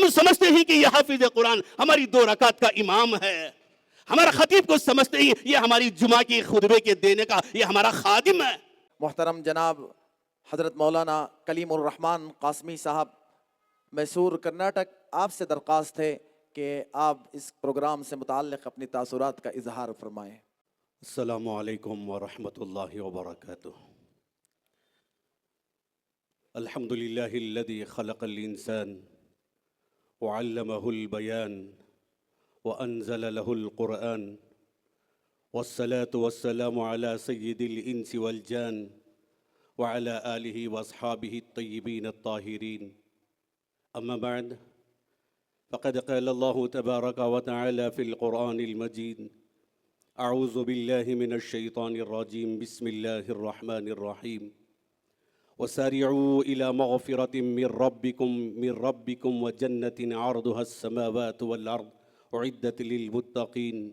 ہم سمجھتے ہیں کہ یہ حافظ قرآن ہماری 2 رکعت کا امام ہے، ہمارا خطیب کو سمجھتے ہیں یہ ہماری جمعہ کی خطبے کے دینے کا یہ ہمارا خادم ہے۔ محترم جناب حضرت مولانا کلیم الرحمن قاسمی صاحب میسور کرناٹک، آپ سے درخواست ہے کہ آپ اس پروگرام سے متعلق اپنی تاثرات کا اظہار فرمائیں۔ السلام علیکم ورحمۃ اللہ وبرکاتہ۔ الحمد للہ الذی خلق الانسان وعلمہ البیان وانزل له القرآن والصلاة والسلام على سید الانس والجان وعلى آلہ واصحابہ الطیبین الطاہرین، اما بعد فقد قال اللہ تبارک وتعالى في القرآن المجید اعوذ باللہ من الشیطان الرجیم بسم اللہ الرحمن الرحیم وسارعوا الى مغفرة من ربکم وجنة عرضها السماوات والارض اعدت للمتقین،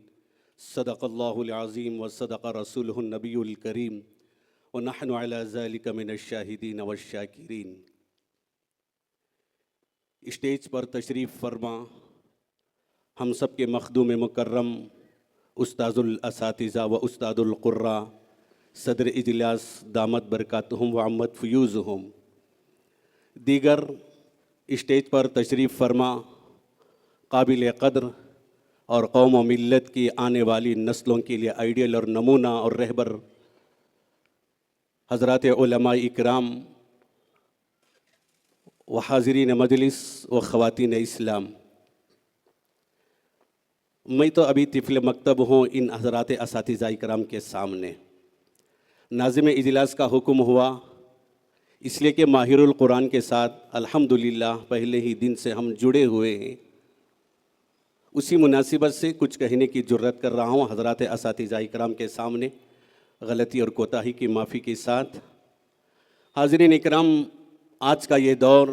صدق اللہ العظیم وصدق رسولہ النبی الکریم ونحن على ذلك من الشاہدین والشاکرین۔ اسٹیج پر تشریف فرما ہم سب کے مخدوم مکرم استاذ الاساتذہ و استاد القراء صدر اجلاس دامت برکاتہم وعمت فیوزہم، دیگر اسٹیج پر تشریف فرما قابل قدر اور قوم و ملت کی آنے والی نسلوں کے لیے آئیڈیل اور نمونہ اور رہبر حضرات علماء اکرام و حاضرین مجلس و خواتین اسلام، میں تو ابھی طفل مکتب ہوں ان حضرات اساتذہ اکرام کے سامنے۔ ناظم اجلاس کا حکم ہوا اس لیے کہ ماہر القرآن کے ساتھ الحمدللہ پہلے ہی دن سے ہم جڑے ہوئے ہیں، اسی مناسبت سے کچھ کہنے کی جرت کر رہا ہوں حضرات اساتذہ اکرام کے سامنے، غلطی اور کوتاہی کی معافی کے ساتھ۔ حاضرین اکرام، آج کا یہ دور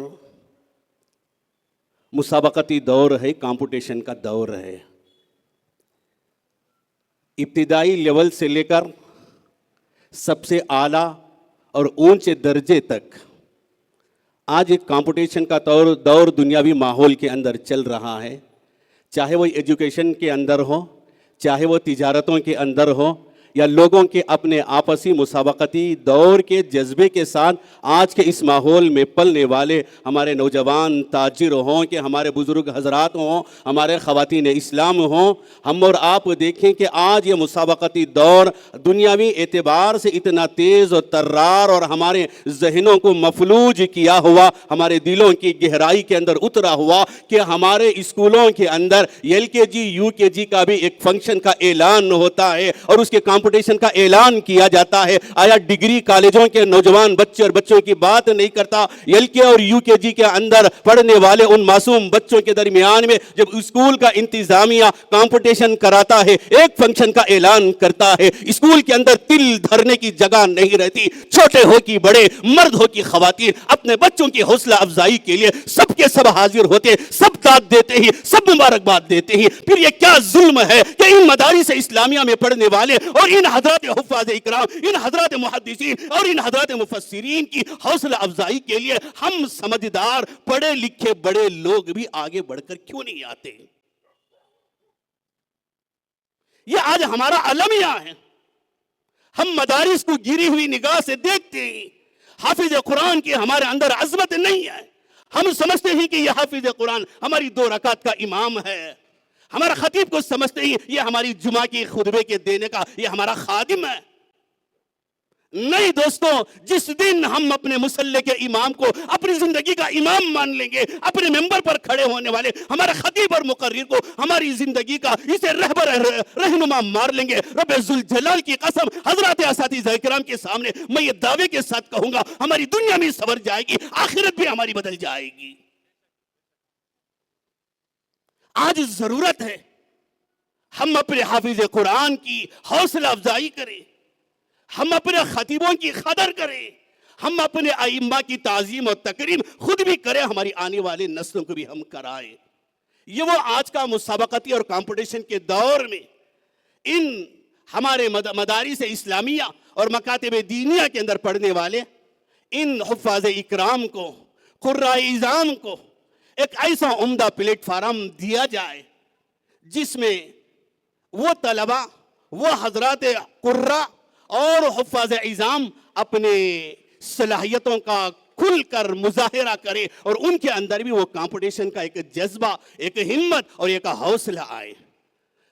مسابقتی دور ہے، کمپٹیشن کا دور ہے۔ ابتدائی لیول سے لے کر سب سے اعلیٰ اور اونچے درجے تک آج ایک کمپٹیشن کا دور دنیاوی ماحول کے اندر چل رہا ہے، چاہے وہ ایجوکیشن کے اندر ہو، چاہے وہ تجارتوں کے اندر ہو، یا لوگوں کے اپنے آپسی مسابقتی دور کے جذبے کے ساتھ آج کے اس ماحول میں پلنے والے ہمارے نوجوان تاجر ہوں کہ ہمارے بزرگ حضرات ہوں، ہمارے خواتین اسلام ہوں، ہم اور آپ دیکھیں کہ آج یہ مسابقتی دور دنیاوی اعتبار سے اتنا تیز اور ترار اور ہمارے ذہنوں کو مفلوج کیا ہوا، ہمارے دلوں کی گہرائی کے اندر اترا ہوا کہ ہمارے اسکولوں کے اندر ایل کے جی یو کے جی کا بھی ایک فنکشن کا اعلان ہوتا ہے اور اس کے کمپٹیشن کا اعلان کیا جاتا ہے۔ آیا ڈگری کالجوں کے نوجوان بچے اور بچوں کی بات نہیں کرتا؟ ایل کے اور یو کے جی کے اندر پڑھنے والے ان معصوم بچوں کے درمیان میں جب اسکول کا انتظامیہ کمپٹیشن کراتا ہے، ایک فنکشن کا اعلان کرتا ہے، اسکول کے اندر تل دھرنے کی جگہ نہیں رہتی، چھوٹے ہو کی بڑے، مرد ہو کی خواتین، اپنے بچوں کی حوصلہ افزائی کے لیے سب کے سب حاضر ہوتے، سب داد دیتے ہی، سب مبارکباد دیتے ہی۔ پھر یہ کیا ظلم ہے کہ ان مدارس اسلامیہ میں پڑھنے والے اور ان حضرات حفاظ اکرام، ان حضرات محدثین اور ان حضرات مفسرین کی حوصلہ افزائی کے لیے ہم سمجھدار پڑھے لکھے بڑے لوگ بھی آگے بڑھ کر کیوں نہیں آتے؟ یہ آج ہمارا المیہ ہے۔ ہم مدارس کو گری ہوئی نگاہ سے دیکھتے ہیں، حافظ قرآن کی ہمارے اندر عظمت نہیں ہے۔ ہم سمجھتے ہیں کہ یہ حافظ قرآن ہماری 2 رکعت کا امام ہے، ہمارا خطیب کو سمجھتے ہیں یہ ہماری جمعہ کی خطبے کے دینے کا یہ ہمارا خادم ہے۔ نہیں دوستو، جس دن ہم اپنے مصلی کے امام کو اپنی زندگی کا امام مان لیں گے، اپنے ممبر پر کھڑے ہونے والے ہمارا خطیب اور مقرر کو ہماری زندگی کا اسے رہبر رہنما مار لیں گے، رب ذوالجلال کی قسم حضرات اساتذہ کرام کے سامنے میں یہ دعوے کے ساتھ کہوں گا، ہماری دنیا بھی سنور جائے گی، آخرت بھی ہماری بدل جائے گی۔ آج ضرورت ہے ہم اپنے حافظ قرآن کی حوصلہ افزائی کریں، ہم اپنے خطیبوں کی قدر کریں، ہم اپنے ائمہ کی تعظیم اور تکریم خود بھی کریں، ہماری آنے والے نسلوں کو بھی ہم کرائیں۔ یہ وہ آج کا مسابقتی اور کمپٹیشن کے دور میں ان ہمارے مدارس اسلامیہ اور مکاتب دینیہ کے اندر پڑھنے والے ان حفاظ اکرام کو، قراء اعظام کو ایک ایسا عمدہ پلیٹ فارم دیا جائے جس میں وہ طلبہ، وہ حضرات قرہ اور حفاظ اعظام اپنے صلاحیتوں کا کھل کر مظاہرہ کرے اور ان کے اندر بھی وہ کمپٹیشن کا ایک جذبہ، ایک ہمت اور ایک حوصلہ آئے۔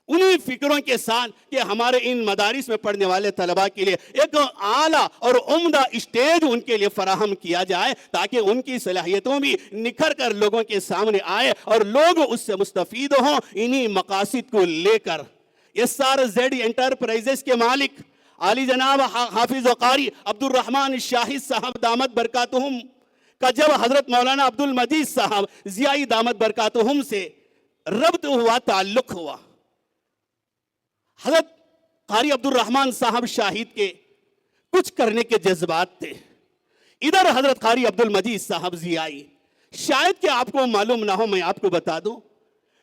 انہی فکروں کے ساتھ کہ ہمارے ان مدارس میں پڑھنے والے طلباء کے لیے ایک اعلیٰ اور عمدہ اسٹیج ان کے لیے فراہم کیا جائے تاکہ ان کی صلاحیتوں بھی نکھر کر لوگوں کے سامنے آئے اور لوگ اس سے مستفید ہوں۔ انہی مقاصد کو لے کر SRZ انٹرپرائزز کے مالک عالی جناب حافظ و قاری عبد الرحمن شاہد صاحب دامت برکاتہم کا جب حضرت مولانا عبد المجید صاحب ضیائی دامت برکاتہم سے ربط ہوا، تعلق ہوا، حضرت قاری عبد الرحمن صاحب شاہد کے کچھ کرنے کے جذبات تھے، ادھر حضرت قاری عبد المجید صاحب ضیائی۔ شاید کہ آپ کو معلوم نہ ہو، میں آپ کو بتا دوں،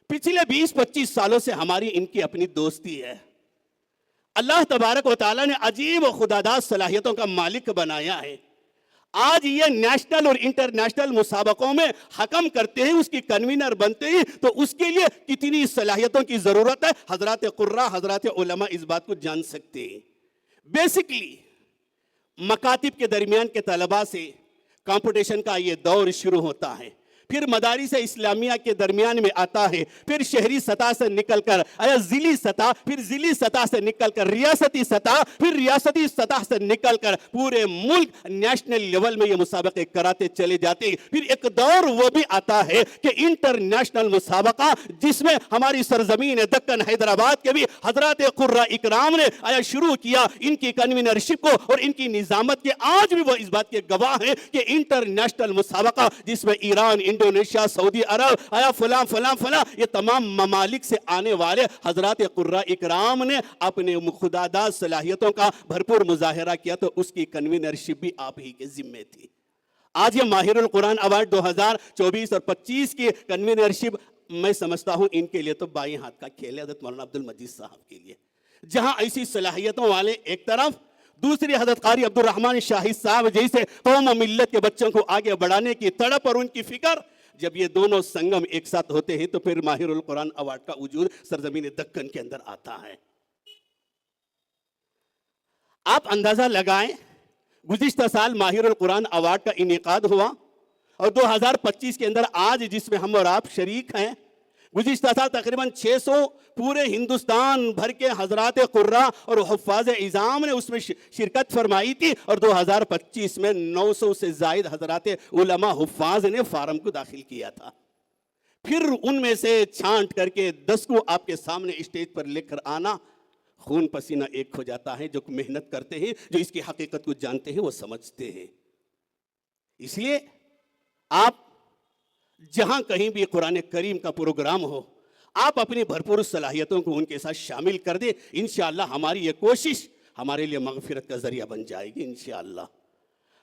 پچھلے 20-25 سالوں سے ہماری ان کی اپنی دوستی ہے۔ اللہ تبارک و تعالیٰ نے عجیب و خداداد صلاحیتوں کا مالک بنایا ہے۔ آج یہ نیشنل اور انٹرنیشنل مسابقوں میں حکم کرتے ہیں، اس کی کنوینر بنتے ہیں، تو اس کے لیے کتنی صلاحیتوں کی ضرورت ہے حضرات قرہ، حضرات علماء اس بات کو جان سکتے ہیں۔ بیسکلی مکاتب کے درمیان کے طلباء سے کمپٹیشن کا یہ دور شروع ہوتا ہے، پھر مدارس اسلامیہ کے درمیان میں آتا ہے، پھر شہری سطح سے نکل کر ضلعی سطح، پھر ضلعی سطح سے نکل کر ریاستی سطح، پھر ریاستی سطح سے نکل کر پورے ملک نیشنل لیول میں یہ مسابقے کراتے چلے جاتے ہیں۔ پھر ایک دور وہ بھی آتا ہے کہ انٹرنیشنل مسابقہ جس میں ہماری سرزمین دکن حیدرآباد کے بھی حضرات قرہ اکرام نے شروع کیا، ان کی کنوینرشپ کو اور ان کی نظامت کے آج بھی وہ اس بات کے گواہ ہیں کہ انٹرنیشنل مسابقہ جس میں ایران، انڈونیشیا، سعودی عرب، فلاں فلاں فلاں، یہ تمام ممالک سے آنے والے حضرات قرہ اکرام نے اپنے خداداد صلاحیتوں کا بھرپور مظاہرہ کیا، تو اس کی کنوینرشپ بھی آپ ہی کے ذمے تھی۔ آج یہ ماہر القرآن ایوارڈ 2024 اور 25 کی کنوینرشپ میں سمجھتا ہوں ان کے لیے تو بائیں ہاتھ کا کھیل ہے، حضرت مولانا عبد المجید صاحب کے لیے، جہاں ایسی صلاحیتوں والے ایک طرف، دوسری حضرت قاری عبد الرحمن شاہد صاحب جیسے قوم و ملت کے بچوں کو آگے بڑھانے کی تڑپ اور ان کی فکر، جب یہ دونوں سنگم ایک ساتھ ہوتے ہیں تو پھر ماہر القرآن ایوارڈ کا وجود سرزمین دکن کے اندر آتا ہے۔ آپ اندازہ لگائیں، گزشتہ سال ماہر القرآن ایوارڈ کا انعقاد ہوا اور 2025 کے اندر آج جس میں ہم اور آپ شریک ہیں، گزشتہ سال تقریباً 600 پورے ہندوستان بھر کے حضرات قرہ اور حفاظ اعظام نے اس میں شرکت فرمائی تھی، اور 2025 میں 900 سے زائد حضرات علماء حفاظ نے فارم کو داخل کیا تھا۔ پھر ان میں سے چھانٹ کر کے 10 کو آپ کے سامنے اسٹیج پر لے کر آنا، خون پسینہ ایک ہو جاتا ہے۔ جو محنت کرتے ہیں، جو اس کی حقیقت کو جانتے ہیں، وہ سمجھتے ہیں۔ اس لیے آپ جہاں کہیں بھی قرآن کریم کا پروگرام ہو، آپ اپنی بھرپور صلاحیتوں کو ان کے ساتھ شامل کر دیں۔ انشاءاللہ ہماری یہ کوشش ہمارے لیے مغفرت کا ذریعہ بن جائے گی انشاءاللہ۔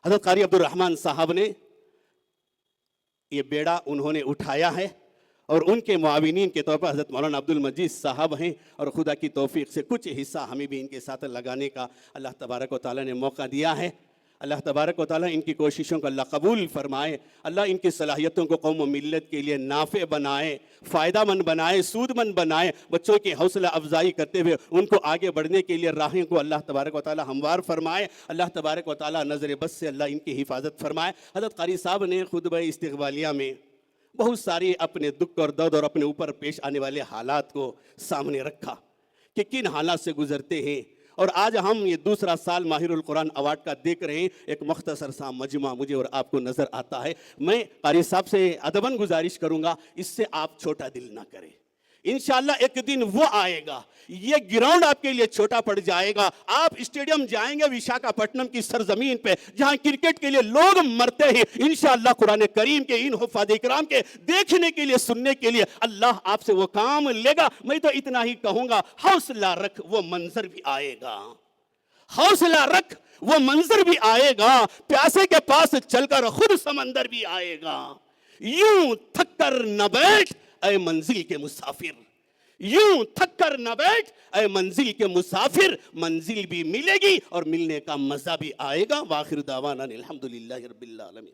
حضرت قاری عبد الرحمن صاحب نے یہ بیڑا انہوں نے اٹھایا ہے، اور ان کے معاونین کے طور پر حضرت مولانا عبد المجید صاحب ہیں، اور خدا کی توفیق سے کچھ حصہ ہمیں بھی ان کے ساتھ لگانے کا اللہ تبارک و تعالیٰ نے موقع دیا ہے۔ اللہ تبارک و تعالیٰ ان کی کوششوں کو اللہ قبول فرمائے، اللہ ان کی صلاحیتوں کو قوم و ملت کے لیے نافع بنائے، فائدہ مند بنائے، سود مند بنائے، بچوں کی حوصلہ افزائی کرتے ہوئے ان کو آگے بڑھنے کے لیے راہیں کو اللہ تبارک و تعالیٰ ہموار فرمائے۔ اللہ تبارک و تعالیٰ نظر بس سے اللہ ان کی حفاظت فرمائے۔ حضرت قاری صاحب نے خطبہ استقبالیہ میں بہت ساری اپنے دکھ اور درد اور اپنے اوپر پیش آنے والے حالات کو سامنے رکھا کہ کن حالات سے گزرتے ہیں، اور آج ہم یہ دوسرا سال ماہر القرآن ایوارڈ کا دیکھ رہے ہیں۔ ایک مختصر سا مجمع مجھے اور آپ کو نظر آتا ہے۔ میں قاری صاحب سے ادباً گزارش کروں گا، اس سے آپ چھوٹا دل نہ کریں۔ انشاءاللہ ایک دن وہ آئے گا، یہ گراؤنڈ آپ کے لیے چھوٹا پڑ جائے گا، آپ اسٹیڈیم جائیں گے وشاکھاپٹنم کی سرزمین پہ جہاں کرکٹ کے لیے لوگ مرتے ہیں، انشاءاللہ قرآن کریم کے ان حفاظ اکرام کے دیکھنے کے لیے، سننے کے لیے اللہ آپ سے وہ کام لے گا۔ میں تو اتنا ہی کہوں گا، حوصلہ رکھ، وہ منظر بھی آئے گا، حوصلہ رکھ، وہ منظر بھی آئے گا، پیاسے کے پاس چل کر خود سمندر بھی آئے گا۔ یوں تھک کر نہ بیٹھ اے منزل کے مسافر، یوں تھک کر نہ بیٹھ اے منزل کے مسافر، منزل بھی ملے گی اور ملنے کا مزہ بھی آئے گا۔ وآخر دعوانا الحمدللہ رب العالمین۔